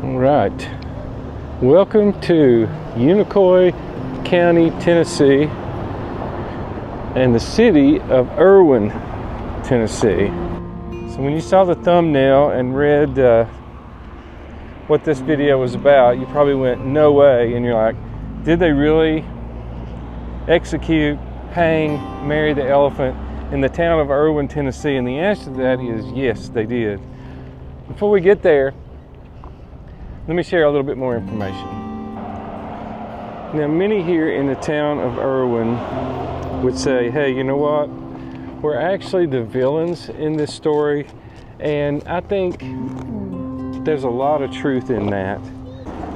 All right, welcome to Unicoi County, Tennessee, and the city of Irwin, Tennessee. So when you saw the thumbnail and read what this video was about, you probably went, no way, and you're like, did they really execute, hang, marry the elephant in the town of Irwin, Tennessee? And the answer to that is yes, they did. Before we get there, let me share a little bit more information. Now, many here in the town of Irwin would say, hey, you know what? We're actually the villains in this story, and I think there's a lot of truth in that.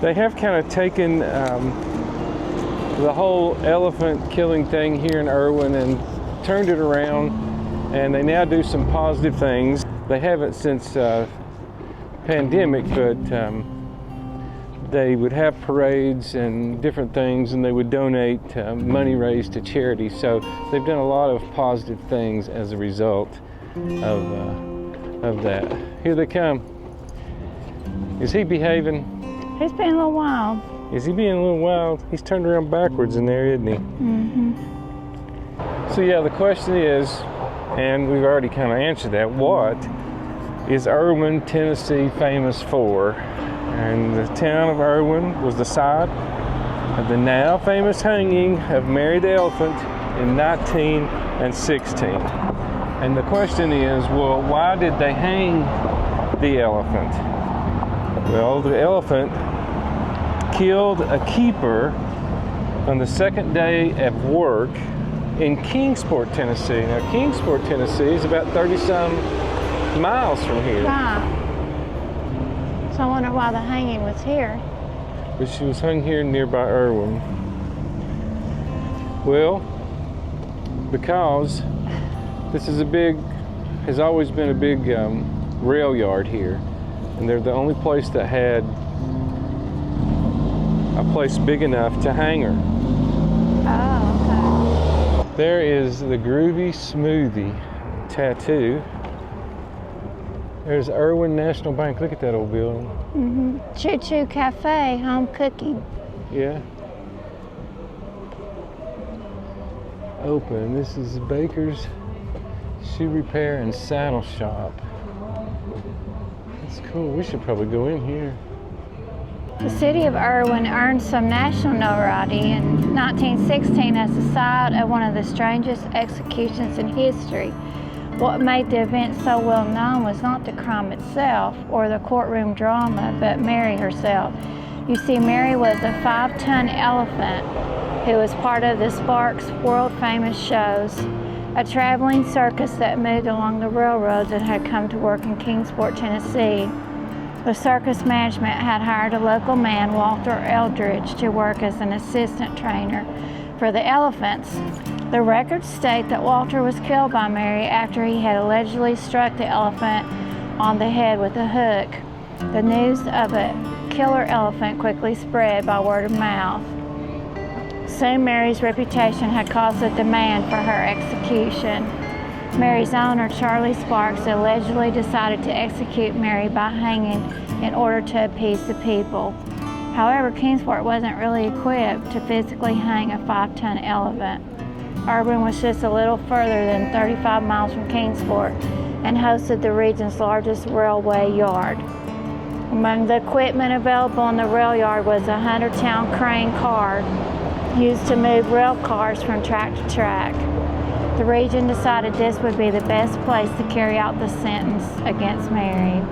They have kind of taken the whole elephant killing thing here in Irwin and turned it around, and they now do some positive things. They haven't since pandemic, but they would have parades and different things, and they would donate money raised to charity. So they've done a lot of positive things as a result of that. Here they come. Is he behaving? He's being a little wild. Is he being a little wild? He's turned around backwards in there, isn't he? Mm-hmm. So yeah, the question is, and we've already kind of answered that, what is Irwin, Tennessee famous for? And the town of Irwin was the site of the now famous hanging of Mary the Elephant in 1916. And the question is, well, why did they hang the elephant? Well, the elephant killed a keeper on the second day of work in Kingsport, Tennessee. Now, Kingsport, Tennessee is about 30-some miles from here. Right. So I wonder why the hanging was here. But she was hung here nearby Irwin. Well, because this is has always been a big rail yard here. And they're the only place that had a place big enough to hang her. Oh, okay. There is the Groovy Smoothie tattoo. There's Irwin National Bank. Look at that old building. Mm-hmm. Choo Choo Cafe, home cooking. Yeah. Open. This is Baker's Shoe Repair and Saddle Shop. That's cool. We should probably go in here. The city of Irwin earned some national notoriety in 1916 as the site of one of the strangest executions in history. What made the event so well known was not the crime itself or the courtroom drama, but Mary herself. You see, Mary was a 5-ton elephant who was part of the Sparks world-famous shows, a traveling circus that moved along the railroads and had come to work in Kingsport, Tennessee. The circus management had hired a local man, Walter Eldridge, to work as an assistant trainer for the elephants. The records state that Walter was killed by Mary after he had allegedly struck the elephant on the head with a hook. The news of a killer elephant quickly spread by word of mouth. Soon Mary's reputation had caused a demand for her execution. Mary's owner, Charlie Sparks, allegedly decided to execute Mary by hanging in order to appease the people. However, Kingsport wasn't really equipped to physically hang a 5-ton elephant. Irwin was just a little further than 35 miles from Kingsport and hosted the region's largest railway yard. Among the equipment available in the rail yard was a 100-ton crane car used to move rail cars from track to track. The region decided this would be the best place to carry out the sentence against Mary.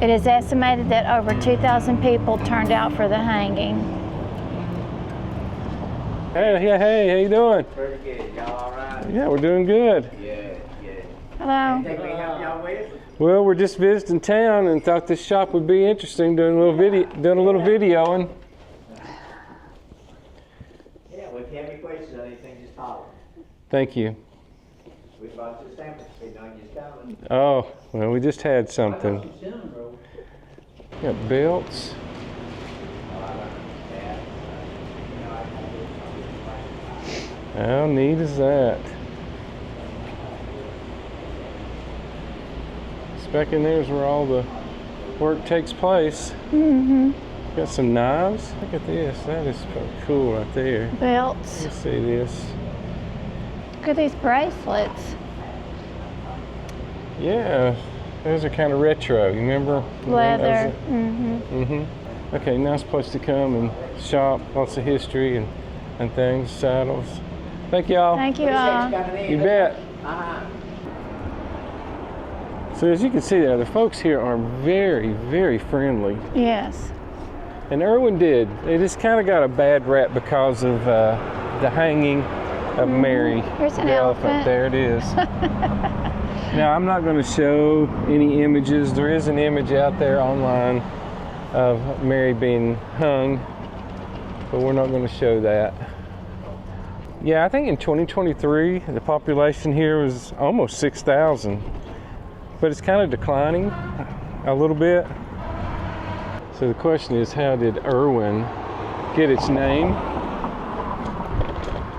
It is estimated that over 2,000 people turned out for the hanging. Hey, how you doing? Pretty good. Y'all all right? Yeah, we're doing good. Yeah. Hello. Anything we can help y'all with? Well, we're just visiting town and thought this shop would be interesting, doing a little videoing. Yeah, well, if you have any questions on anything, just holler. Thank you. We brought you a sample. We know you're coming. Oh, well, we just had something. Got belts. How neat is that? Back in there is where all the work takes place. Mm-hmm. Got some knives. Look at this. That is cool right there. Belts. Let's see this. Look at these bracelets. Yeah, those are kind of retro. You remember? Leather. Okay, nice place to come and shop. Lots of history and things, saddles. Thank y'all. Thank you all. You bet. So as you can see there, the folks here are very, very friendly. Yes. And Erwin did. They just kind of got a bad rap because of the hanging of Mary. Here's an the elephant. There it is. Now, I'm not going to show any images. There is an image out there online of Mary being hung, but we're not going to show that. Yeah, I think in 2023, the population here was almost 6,000, but it's kind of declining a little bit. So the question is, how did Irwin get its name?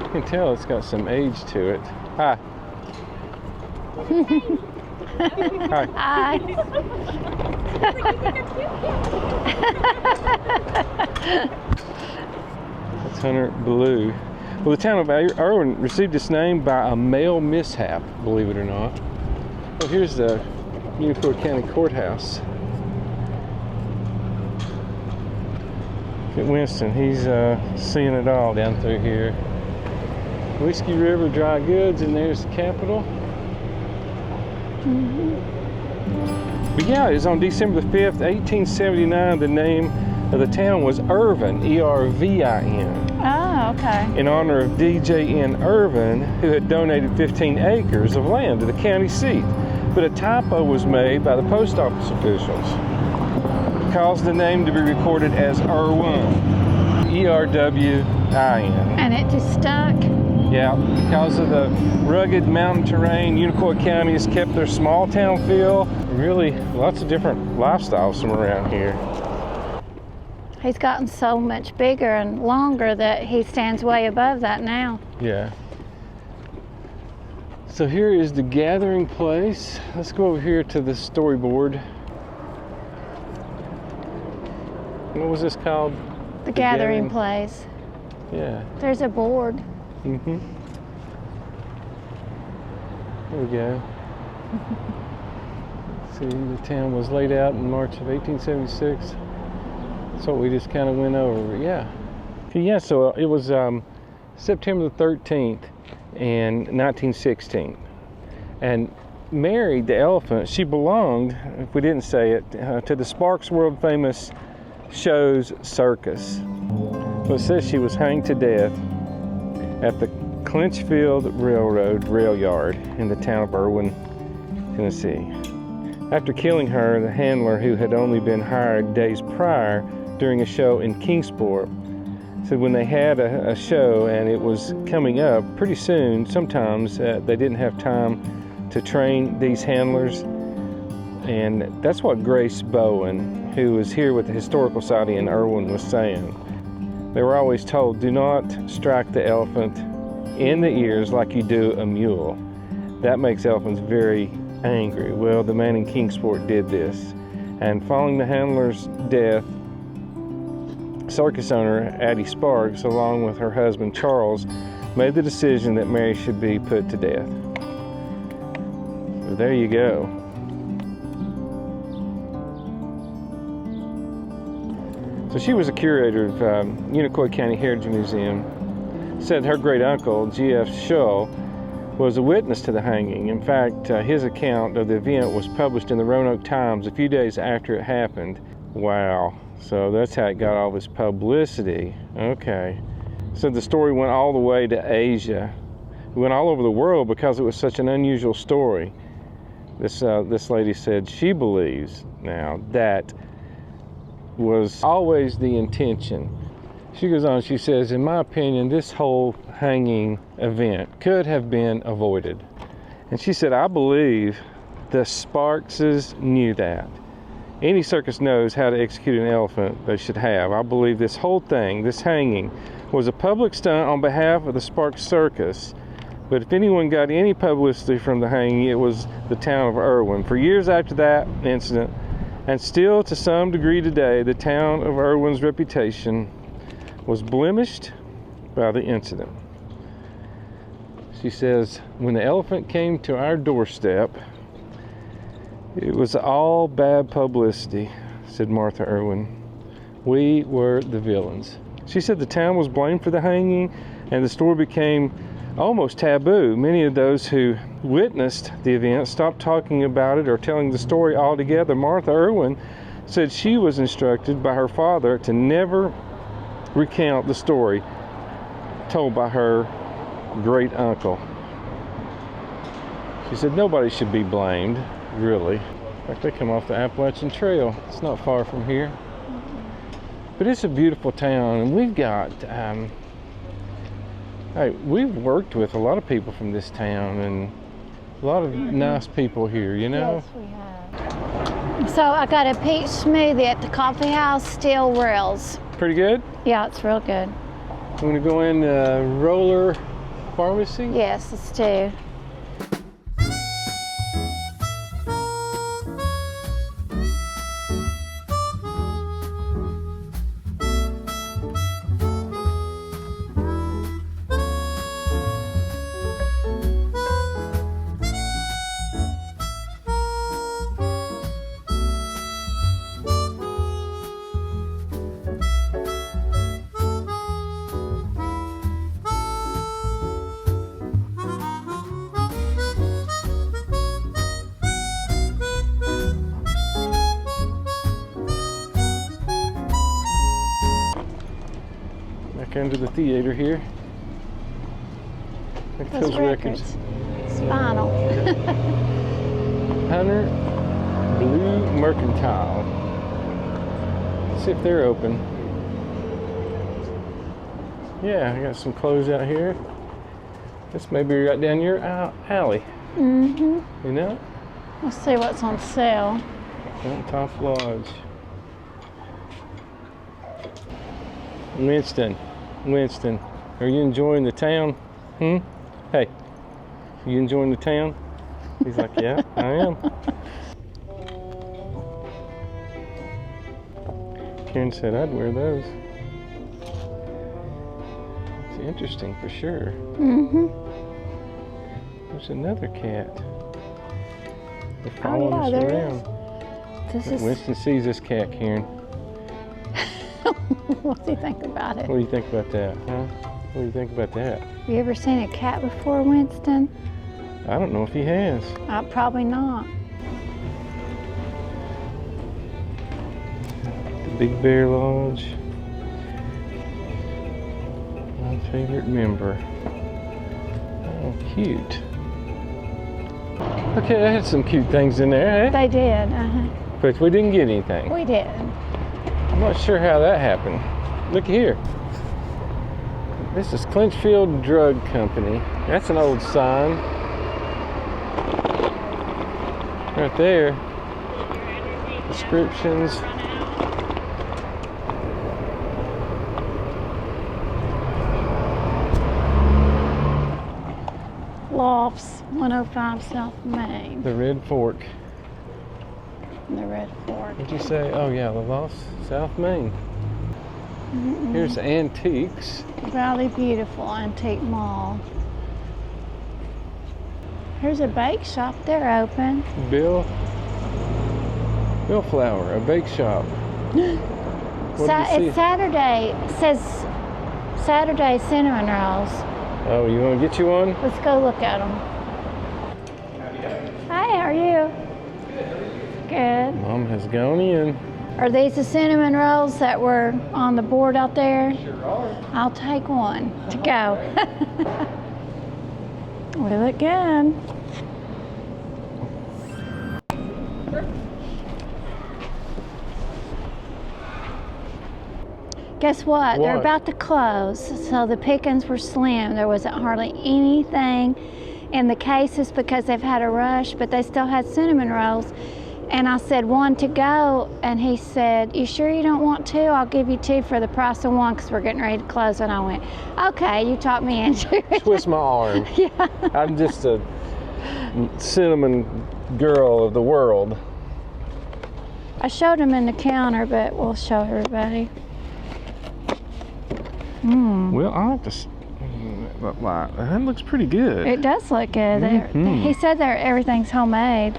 You can tell it's got some age to it. Hi. Hi. Hi. That's Hunter Blue. Well, the town of Irwin received its name by a mail mishap, believe it or not. Well, here's the Unicoi County Courthouse. Look at Winston, he's seeing it all down through here. Whiskey River Dry Goods, and there's the Capitol. But yeah, it was on December the 5th, 1879, the name of the town was Irvin, E-R-V-I-N. Oh, okay. In honor of D.J.N. Irwin, who had donated 15 acres of land to the county seat. But a typo was made by the post office officials. It caused the name to be recorded as Irwin, E-R-W-I-N. And it just stuck? Yeah, because of the rugged mountain terrain, Unicoi County has kept their small town feel. Really, lots of different lifestyles from around here. He's gotten so much bigger and longer that he stands way above that now. Yeah. So here is the gathering place. Let's go over here to the storyboard. What was this called? The gathering place. Yeah. There's a board. Mm-hmm. There we go. See, the town was laid out in March of 1876. That's what we just kind of went over. Yeah. Yeah, so it was September the 13th in 1916. And Mary, the elephant, she belonged, if we didn't say it, to the Sparks world famous show's circus. Well, it says she was hanged to death at the Clinchfield Railroad rail yard in the town of Irwin, Tennessee. After killing her, the handler, who had only been hired days prior during a show in Kingsport, said when they had a show and it was coming up pretty soon, sometimes they didn't have time to train these handlers. And that's what Grace Bowen, who was here with the Historical Society in Irwin, was saying. They were always told, do not strike the elephant in the ears like you do a mule. That makes elephants very angry. Well, the man in Kingsport did this. And following the handler's death, circus owner Addie Sparks, along with her husband Charles, made the decision that Mary should be put to death. So there you go. So she was a curator of Unicoi County Heritage Museum. Said her great uncle, G.F. Shull, was a witness to the hanging. In fact, his account of the event was published in the Roanoke Times a few days after it happened. Wow. So that's how it got all this publicity. Okay. So the story went all the way to Asia. It went all over the world because it was such an unusual story. This lady said she believes now that was always the intention. She goes on, she says, in my opinion, this whole hanging event could have been avoided. And she said, I believe the Sparkses knew that. Any circus knows how to execute an elephant they should have. I believe this whole thing, this hanging, was a public stunt on behalf of the Sparks Circus. But if anyone got any publicity from the hanging, it was the town of Irwin. For years after that incident, And still, to some degree today, the town of Irwin's reputation was blemished by the incident. She says, when the elephant came to our doorstep, it was all bad publicity, said Martha Irwin. We were the villains. She said the town was blamed for the hanging, and the story became almost taboo. Many of those who witnessed the event stopped talking about it or telling the story altogether. Martha Irwin said she was instructed by her father to never recount the story told by her great uncle. She said nobody should be blamed, really. In fact, they come off the Appalachian Trail. It's not far from here. But it's a beautiful town, and we've got hey, we've worked with a lot of people from this town, and a lot of nice people here, you know? Yes, we have. So I got a peach smoothie at the coffee house, Steel Rails. Pretty good? Yeah, it's real good. I'm gonna go in Roller Pharmacy? Yes, let's do. Into the theater here. Look at those records. Spinal. Hunter Blue Mercantile. Let's see if they're open. Yeah, I got some clothes out here. This may be right down your alley. Mm-hmm. You know? Let's see what's on sale. Top Lodge. Winston, are you enjoying the town? Hey, you enjoying the town? He's like, yeah, I am. Karen said I'd wear those. It's interesting for sure. Mm-hmm. There's another cat. They're following us around. Winston sees this cat, Karen. What do you think about it? What do you think about that, huh? What do you think about that? Have you ever seen a cat before, Winston? I don't know if he has. Probably not. The Big Bear Lodge. My favorite member. Oh, cute. Okay, they had some cute things in there, eh? They did, But we didn't get anything. We did. I'm not sure how that happened. Look here. This is Clinchfield Drug Company. That's an old sign. Right there. Descriptions. Lofts, 105 South Main. The Red Fork. The Red Fork. What'd you say? Oh yeah, the Lost South Main. Here's Antiques. Valley Beautiful Antique Mall. Here's a bake shop. They're open. Bill Flower, a bake shop. It's Saturday. It says Saturday cinnamon rolls. Oh, you want to get you one? Let's go look at them. Hi, how are you? Good. Mom has gone in. Are these the cinnamon rolls that were on the board out there? Sure are. I'll take one to go. We look good. Guess what? They're about to close, so the pickings were slim. There wasn't hardly anything in the cases because they've had a rush, but they still had cinnamon rolls. And I said, one to go, and he said, you sure you don't want two? I'll give you two for the price of one because we're getting ready to close. And I went, okay, you talked me into it. Twist my arm. Yeah. I'm just a cinnamon girl of the world. I showed them in the counter, but we'll show everybody. Well, I like to. That looks pretty good. It does look good. He said everything's homemade.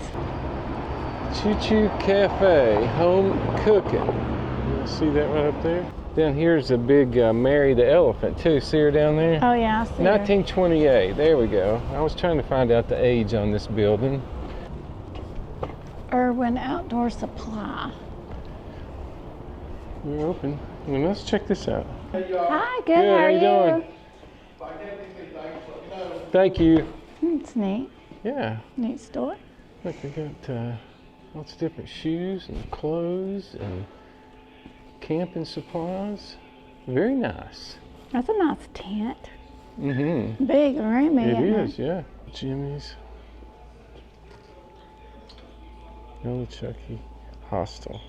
Choo Choo Cafe, home cooking. You see that right up there? Down here's a big Mary the elephant too. See her down there? Oh yeah, I see her. 1928. There we go. I was trying to find out the age on this building. Irwin Outdoor Supply. We're open. Well, let's check this out. Hi, good. How are you doing? Thank you. It's neat. Yeah. Neat store. Look, we got lots of different shoes and clothes and camping supplies. Very nice. That's a nice tent. Mm-hmm. Big and roomy. It is, yeah. Jimmy's. Chucky Hostel.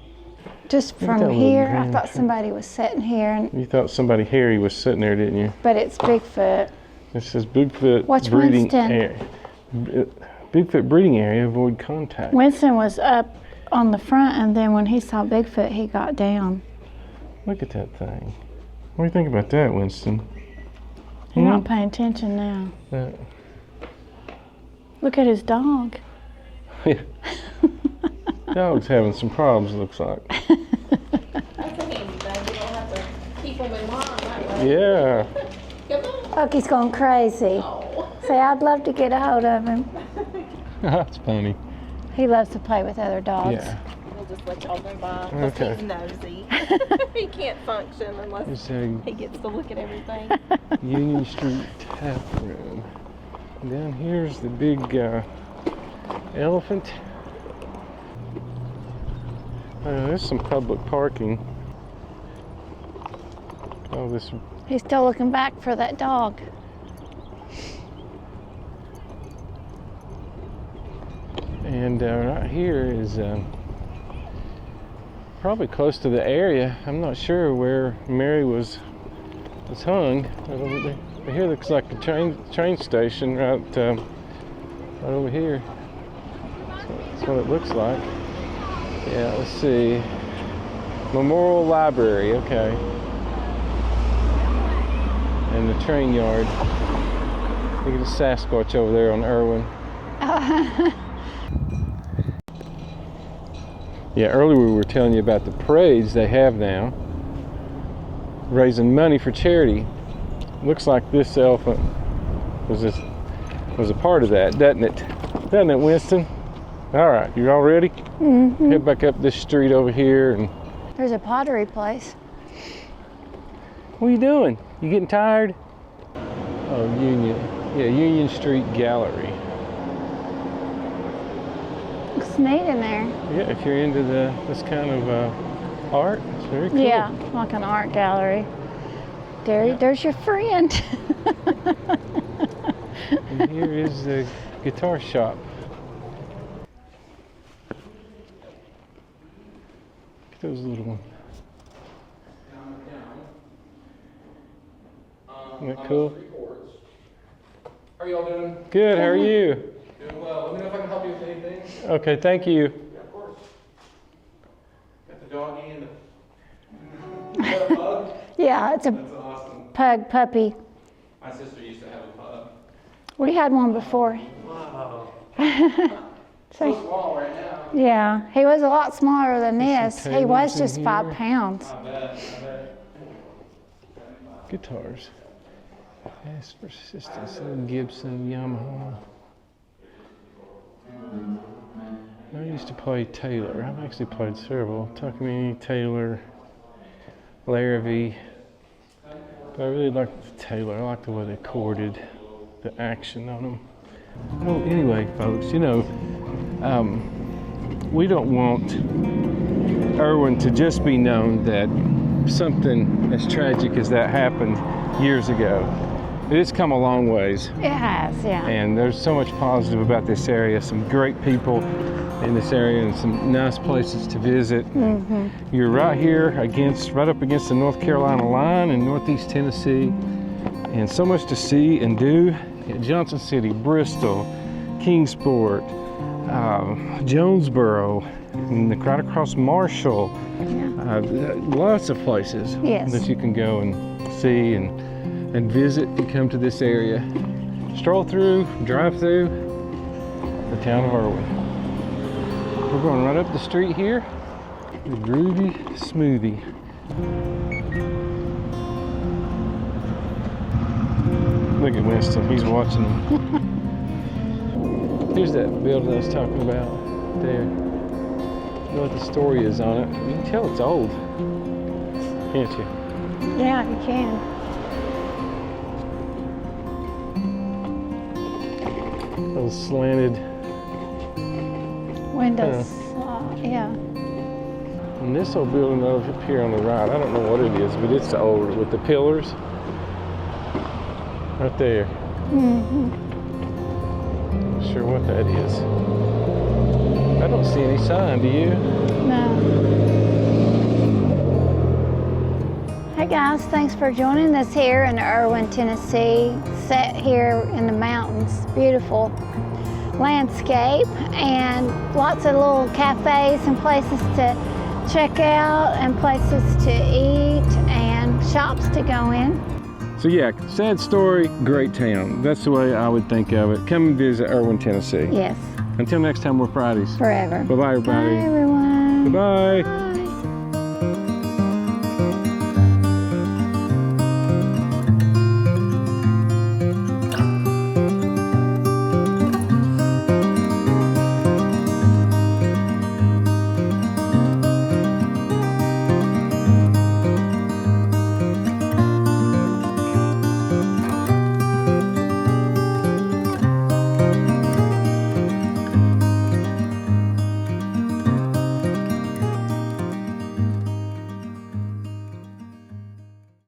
Just from here, I thought somebody was sitting here, and you thought somebody hairy was sitting there, didn't you? but it's Bigfoot. It says Bigfoot Watch breeding Winston. area. Bigfoot breeding area. Avoid contact. Winston was up on the front, and then when he saw Bigfoot, he got down. Look at that thing. What do you think about that, Winston? He's not paying attention now. Look at his dog. Dog's having some problems, it looks like. That's a handy thing. You don't have to keep them in line that way. Yeah. Come on. Look, he's going crazy. Say, I'd love to get a hold of him. That's funny. He loves to play with other dogs. Yeah. We'll just let y'all go by. Okay. He's nosy. He can't function unless It's a he gets to look at everything. Union Street tap room. And down here's the big elephant. There's some public parking. Oh, this. He's still looking back for that dog. And right here is probably close to the area. I'm not sure where Mary was hung. But here looks like a train station right over here. So that's what it looks like. Yeah, let's see. Memorial Library, okay. And the train yard. Look at the Sasquatch over there on Irwin. Yeah, earlier we were telling you about the parades they have now, raising money for charity. Looks like this elephant was a part of that, doesn't it? Doesn't it, Winston? All right, you all ready? Mm-hmm. Head back up this street over here and. There's a pottery place. What are you doing? You getting tired? Oh, Union. Yeah, Union Street Gallery. Looks neat in there. Yeah, if you're into this kind of art, it's very cool. Yeah, like an art gallery. There's your friend. And here is the guitar shop. Look at those little ones. Isn't that cool? How are y'all doing? Good, how are you? Doing well. Let me know if I can help you with anything. Okay, thank you. Yeah, of course. Got the doggy and the... Is that a pug? Yeah, it's a That's awesome. pug puppy. My sister used to have a pug. We had one before. Wow. So, So small right now. yeah, he was a lot smaller than There's this. some He was tables just in 5 here. pounds. I bet. Guitars. Past Persistence, Gibson, Yamaha. I used to play Taylor. I've actually played several. Tuckmany, Taylor, Larrivee. But I really liked the Taylor. I like the way they chorded, the action on them. Well, anyway, folks, you know, we don't want Irwin to just be known that something as tragic as that happened years ago. It's come a long ways, It has, yeah. and there's so much positive about this area. Some great people in this area and some nice places to visit. Mm-hmm. You're right here right up against the North Carolina line in Northeast Tennessee, and so much to see and do at Johnson City, Bristol, Kingsport, Jonesboro, and right across Marshall. Yeah. Lots of places Yes. that you can go and see and visit and come to this area. Stroll through, drive through the town of Irwin. We're going right up the street here. The Groovy Smoothie. Look at Winston, he's watching them. Here's that building I was talking about there. You know what the story is on it. You can tell it's old, can't you? Yeah, you can. Those slanted. Windows. Yeah. And this old building over up here on the right, I don't know what it is, but it's old with the pillars. Right there. Mm-hmm. Not sure what that is. I don't see any sign, do you? No. Hey guys, thanks for joining us here in Irwin, Tennessee. Set here in the mountains. Beautiful landscape and lots of little cafes and places to check out and places to eat and shops to go in. So yeah, sad story, great town. That's the way I would think of it. Come and visit Irwin, Tennessee. Yes, Until next time, we're Fridays. forever. Bye-bye, everybody. Bye, everyone. Goodbye.